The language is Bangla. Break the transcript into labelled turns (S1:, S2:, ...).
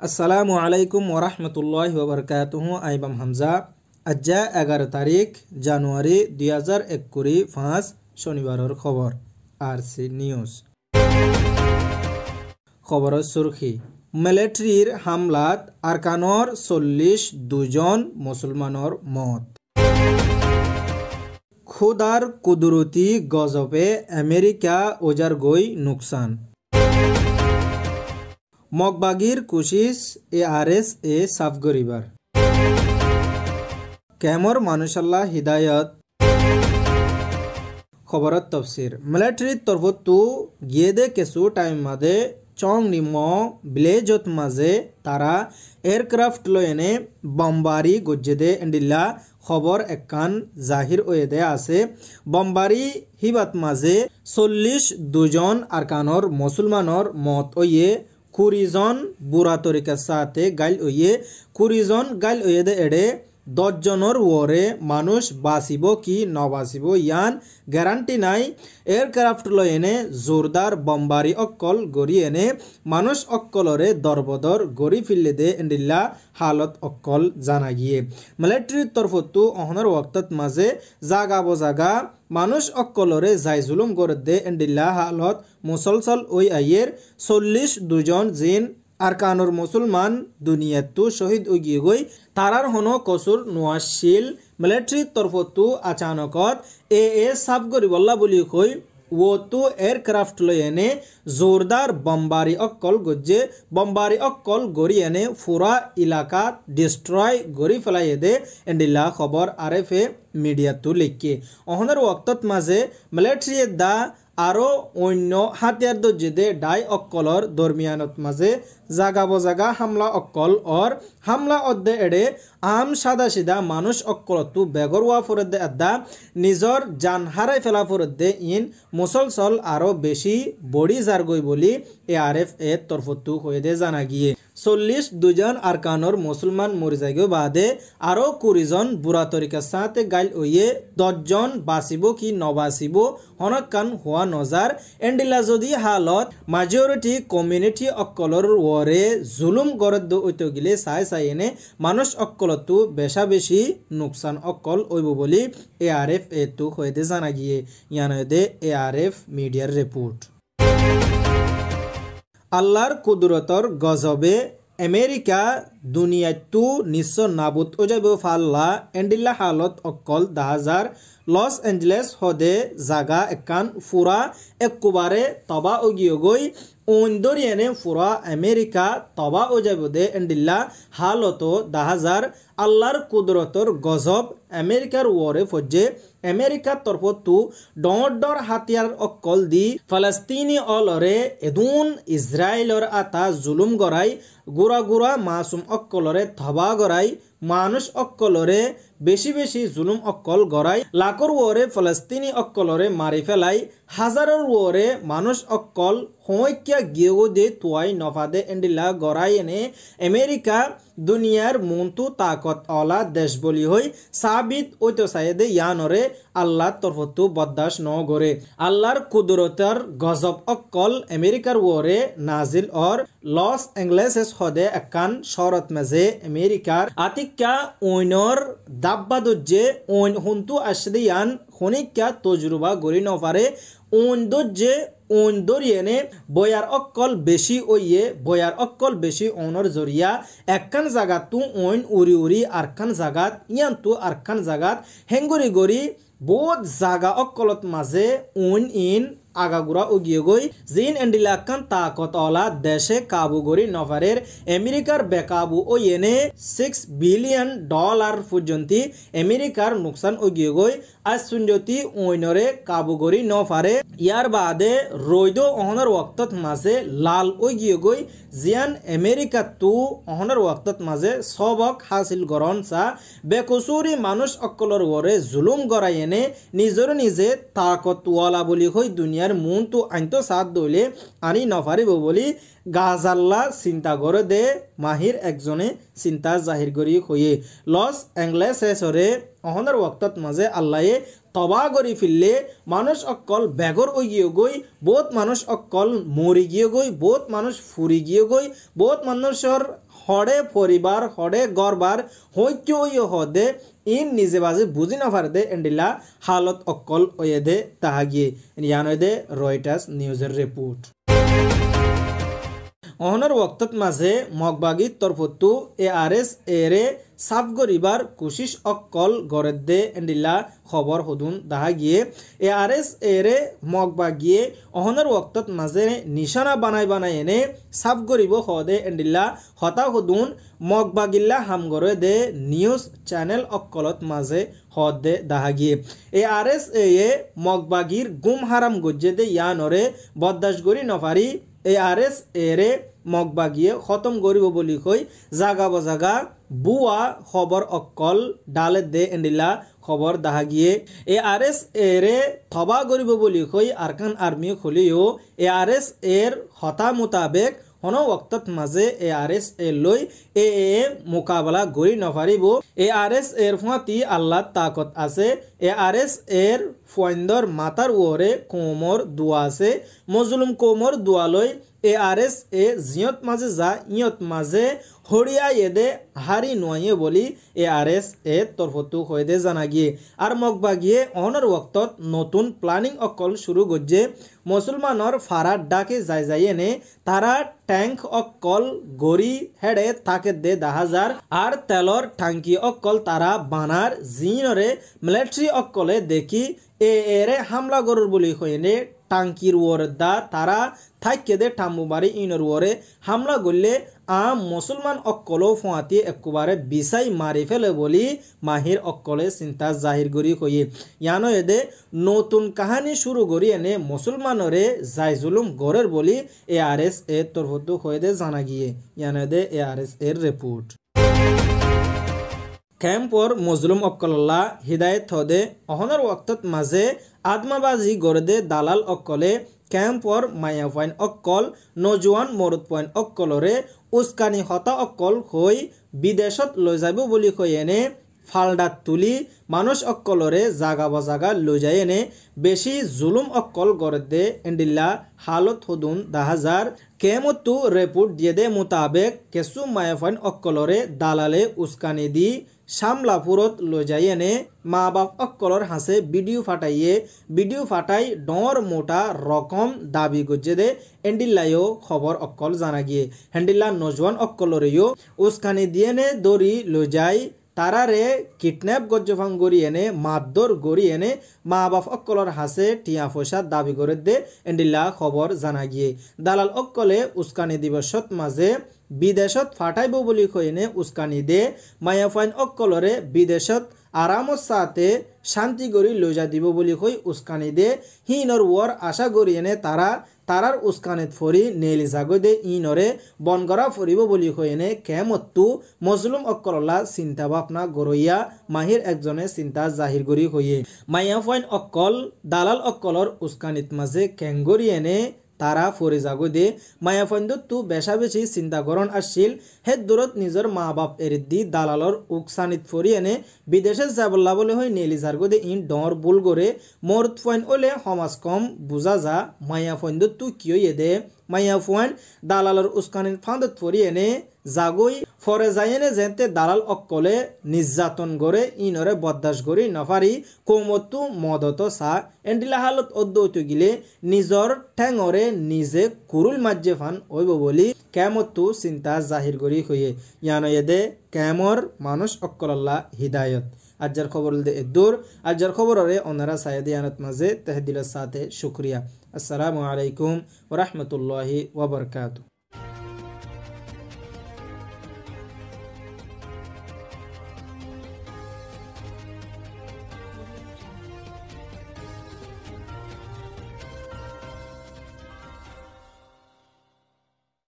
S1: আসসালামু আলাইকুম ওরহমতুল্লাহি ওবরকাতুহু। আইবাম হামজা। আজ্জা 11 তারিখ জানুয়ারি 2021 5 শনিবারের খবর। RC news. খবরের সুরখি, মিলিটারির হামলাত আরকানর 42 জন মুসলমানের মত। খুদার কুদরতি গজবে আমেরিকা ওজার গই নুকসান। মগবাগির কুশিস ARS এ সাফ গরিবার কেমর মানুষাল্লাহ হিদায়ত। খবরত তফসির, মিলিটারির তরফতু গিয়েদে কেসু টাইম মাদে চং নিম ব্লেজত মাঝে তারা এয়ারক্রাফট লয়েনে বম্বারি গজ্জেদে এন্ডিল্লা খবর একান জাহির ওয়েদে আছে। বম্বারি হিবাত মাঝে 42 জন আরকানর মুসলমানর মত ওয়ে 20 জন বুড়া তরিকার সাথে গাইল ওয়ে 20 জন গাইল ওয়েদে এড়ে 10 জনের ওরে মানুষ বাঁচিব কি নবাঁচিব ইয়ান গ্যারান্টি নাই। এয়ারক্রাফট লয়েনে জোরদার বম্বারি অক্কল গড়ি এনে মানুষ অক্কলরে দরবদর গড়ি ফিরলে দে এন্ডিল্লা হালত অক্কল জানা গিয়ে। মিলিটারির তরফতু অহনার ওয়াক্তত মাঝে জাগা বজাগা মানুষ অক্কলরে যাই জুলুম করে দে এন্ডিল্লা হালত মুসলসল ওই আইয়ের 42 জন জিন আরকানুর মুসলমান দুনিয়াতু শহীদ উগিয়ে গই তারার হনো কসুর নোয়াশিল। মিলিটারির তরফতু আচানকত এ সাফ গরিবল্লা বলি কই ও তো এয়ারক্রাফট লই এনে জোরদার বম্বারি অক্কল গজ্জে বম্বারি অক্কল গড়ি এনে ফুরা ইলাকা ডিস্ট্রয় গড়ি ফেলাই দে এন্ডিল্লা খবর RFA মিডিয়াতু লিখকে। অহনের ওয়াক্তত মাঝে মিলিটারির দা আরও অন্য হাতিয়ার দজ্জেদে ডাই অক্কলর দরমিয়ানত মাঝে জাগা বজাগা হামলা অক্কল অর হামলা অদ্দে এড়ে আম সাদা সিদা মানুষ অক্কলতু বেগরওয়া ফরদ্দে আদা নিজর জান হারাই ফেলা ফরদ্দে ইন মুসলসল আরও বেশি বড়ি জারগই বলি ARFA তরফতু হয়ে দে জানা গিয়ে। 42 জন আরকানর মুসলমান মরি যাইগো বাদে আরও 20 জন বুড়া তরিকার সাথে গাইল ওয়ে 10 জন বাঁচিব কি নবাঁচিব হনকান হওয়া নজার এন্ডিলা যদি হালত majority কমিউনিটি অক্কলর ওরে জুলুম গরদ ওইতো গিলে চাই চাই এনে মানুষ অক্কলতু বেশা বেশি নুকসান অক্কল ওইব বলি ARFA তু হয়ে দে জানা গিয়ে। ইয়ান দে ARF মিডিয়ার রিপোর্ট। আল্লাহর কুদরতর গজবে আমেরিকা দুনিয়াতু নিশ্চ নাবুত ও যাইব ফাল্লা এন্ডিল্লা হালত অক্কল 10,000 লস এঞ্জেলেস হদে জাগা একান ফুরা একবারে তবা ওগিয়ে গই ওন্দরিয়ানে ফুরা আমেরিকা তবা ও যাইব দে এন্ডিল্লা হালত 10,000 আল্লাহর কুদরতর গজব আমেরিকার ওরে ফজ্জে আমেরিকার তরফতু ডর হাতিয়ার অক্কল দি ফলস্তিনি অলরে এদুন ইসরায়েলর আতা জুলুম গড়াই গুড়া গুড়া মাসুম অক্কলরে থবা গড়াই মানুষ অক্কলরে বেশি বেশি জুলুম অক্কল গড়াই লাখর ওরে ফলস্তিনি অক্কলরে মারি ফেলাই হাজারের ওরে মানুষ অক্কল হইকিয়া গিয়েও দে তুয়াই নফাদে এন্ডিল্লা গড়াই এনে আমেরিকা দুনিয়ার মন্তু তাকত অলা দেশ বলি হই সাবিত ওইতো সাইদে ইয়ানরে আল্লাহর তরফতু বদাস ন গরে আল্লাহর কুদরতর গজব অক্কল আমেরিকার ওরে নাজিল অর লস এঞ্জেলেস হদে একান শরত মাঝে আমেরিকার আতিকা ওইনর দাব্বা দজ্জে ওইন হুন্তু আসদে ইয়ান খনিকা তজরুবা গরি নপারে ওন দজ্জে ওন দরিয়েনে বয়ার অক্কল বেশি ওইয়ে বয়ার অক্কল বেশি ওনর জরিয়া একখান জাগাত তু ওইন উড়ি উড়ি আরখান জাগাত ইয়ান তু আরখান জাগাত হেঙ্গুরি গরি বহুত জাগা অক্কলত মাঝে ওন ইন আগাগুড়া উগিয়ে গই জিন এন্ডিলাকান তাকত অলা দেশে কাবু গরি নফারের আমেরিকার বেকাবু ও এনে $6 বিলিয়ন পর্যন্ত আমেরিকার নুকসান উগিয়ে গই আজ সুঞ্জতি ওইনরে কাবু গরি নফারে ইয়ার বাদে রৈদ অহনার ওয়াক্তত মাঝে লাল উগিয়ে গই জিয়ান আমেরিকা তু অহনার ওয়াক্তত মাঝে সবক হাসিল গরন চা বেকসুরি মানুষ অক্কলর ওরে জুলুম গড়াই এনে নিজর নিজে তাকতওয়ালা বলি হই দুনিয়া মন তো আইনতো সাথ দইলে আনি নফারিব বলি গাজাল্লা চিন্তা করে দে মাহির একজনে চিন্তা জাহির করি হয়ে লস এঞ্জেলেসরে অহনার ওয়াক্তত মাঝে আল্লাহে তবা করি ফিরলে মানুষ অকল বেগর ওই গিয়ে গই বহুত মানুষ অকল মরি গিয়ে গই বহুত মানুষ ফুরি গিয়ে গই বহুত মানুষের হড়ে পরিবার হড়ে গরবার হইতে ওই হদে ইন নিজে বাজে বুঝি না পারে দে এন্ডিলা হালত অকল ওয়ে দে তাহা গিয়ে ইয়ান দে রয়টার্স নিউজের রিপোর্ট অহনর ওক্তত মাঝে মগবাগির তরফতু ARS এরে সাফ গরিবার কোশিশ অকল গড়ের দে এন্ডিলা খবর হদুন দাহা গিয়ে ARS এরে মগবাগিয়ে অহনর ওক্তত মাঝে নিশানা বানাই এনে সাফ গরিব হদে এন্ডিলা হতা হদুন মগবাগিল্লা হামগরে দে নিউজ চ্যানেল অকলত মাঝে হদ দে দাহা গিয়ে ARS এ মগবাগির গুম হারাম গজ্জে দে ইয়ানরে বদাস গরি নফারি ARS এরে মগবাগিয়ে খতম গরিব বলি কই জাগা বজাগা বুয়া খবর অকল ডালে দে এন্ডিলা খবর দাহা গিয়ে ARS এরে থবা গরিব বলি কই আরকান আর্মি খুলিও ARS এর হতা মোতাবেক হন ওক্তত মাঝে ARS এর লই এ মোকাবেলা গরি নফারিব ARS এর ফাঁতি আল্লাহ তাকত আছে ARS এর ফয়েন্দর মাতার ওরে কোমর দোয়া আছে মজলুম কোমর দোয়া লই ARS এ জিয়ত মাঝে যা ইয়ত মাঝে হরিয়া এদে হারি নোয়ে বলি ARS এ তরফতু হয়ে দে জানা গিয়ে আর মগবা গিয়ে অনর ওক্তত নতুন প্ল্যানিং অকল শুরু গজ্জে মুসলমানর ফারার ডাকে যাই এনে তারা ট্যাঙ্ক অকল গড়ি হেডে থাকে দে 10,000 আর তেলর টাঙ্কি অকল তারা বানার জিনরে মিলিটারি অকলে দেখি এরে হামলা গরুর বলি হইনে টাঙ্কির ওর দা তারা থাইকে দে টাম্বুবাড়ি ইনর ওরে হামলা করলে মুসলমান অকলও ফুয়াতি একবারে বিছাই মারি ফেলে বলি মাহির অকলে চিন্তা জাহির করি হইয়ে ইয়ানো এদে নতুন কাহানি শুরু করি এনে মুসলমানরে যাই জুলুম গড়ের বলি ARS এর তরফতু হয়ে দে জানা গিয়ে ইয়ানো এদে ARS এর রিপোর্ট ক্যাম্পর মজলুম অকল্লা হিদায়ত হদে অহনর ওক্তত মাঝে আদমাবাজি গড়দে দালাল অকলে ক্যাম্পর মায়া পয়েন্ট অকল নজওয়ান মরদ পয়েন্ট অকলরে উস্কানি হতা অকল হই বিদেশত লৈ যাব বলি কই এনে ফালডাত তুলি মানুষ অকলরে জাগা বজাগা লৈ যায় এনে বেশি জুলুম অকল গড়দে এন্ডিল্লা হালত হদুন 10,000 কেমতু রিপোর্ট দিয়ে দে মোতাবেক কেসু মায়া পয়েন্ট অকলরে দালালে উস্কানি দি শামলাপুরত লৈ যায় এনে মা বাপ অকলর হাসে ভিডিও ফাটাই ডর মোটা রকম দাবি গজ্জে দে এন্ডিল্লাইও খবর অকল জানা গিয়ে হ্যান্ডিল্লা নজওয়ান অকলরেও উস্কানি দিয়ে নে দড়ি লৈ যায় তারারে কিডন্যাপ গজ্জফাং গড়ি এনে মারধর গড়ি এনে মা বাপ অকলর হাসে টিয়া পয়সা দাবি করে দে এন্ডিল্লা খবর জানা গিয়ে দালাল অকলে উস্কানি দিবসত মাঝে বিদেশত ফাটাইব বলি কইনে উস্কানি দে মায়া ফাইন অকলরে বিদেশত আরামত সাথে শান্তি গড়ি লৈ যা দিব বলি কই উস্কানি দে হিনর ওর আশা গড়ি এনে তারার উস্কানিত ফরি নেলি জাগো দে ইনরে বনগরা ফরিব বলি কইনে কেমতু মজলুম অকললা চিন্তা ভাবনা গরইয়া মাহির একজনে চিন্তা জাহির গরি হইয়ে মায়া ফাইন অকল দালাল অকলর উস্কানিত মাঝে কেঙ্গরি এনে তারা ফরে যাগো দে মায়া ফাইন্দত তু বেশা বেশি চিন্তা করণ আসছিল হে দূরত নিজের মা বাপ এরিদি দালালর উকসানিত ফরি এনে বিদেশে যাবল্লা বলে হয় নেলি যারগো দে ইন ডর বুল করে মরদ ফাইন ওলে সমাজ কম বুঝা যা মায়া ফাইন্দত তু কিয় দে মায়া ফাইন দালালর উস্কানিত ফান্দত ফরি এনে জাগই ফরে যায়নে যেতে দালাল অকলে নির্যাতন করে ইনরে বদাস করি নফারি কৌমতু মদত সা এন্ডিলা হালত অদ্যত গিলে নিজর ঠেঙরে নিজে কুরুল মাজ্জে ফান ওইব বলি কেমতু চিন্তা জাহির করি হইয়ে ইয়ানো এদে কেমর মানুষ অকল্লা হিদায়ত আজ্জার খবর দে দূর আজ্জার খবরে ওনারা সাইদি আনত মাঝে তহদিলের সাথে শুক্রিয়া আসসালামু আলাইকুম ওয়া রাহমাতুল্লাহি ওয়া বারাকাতুহু।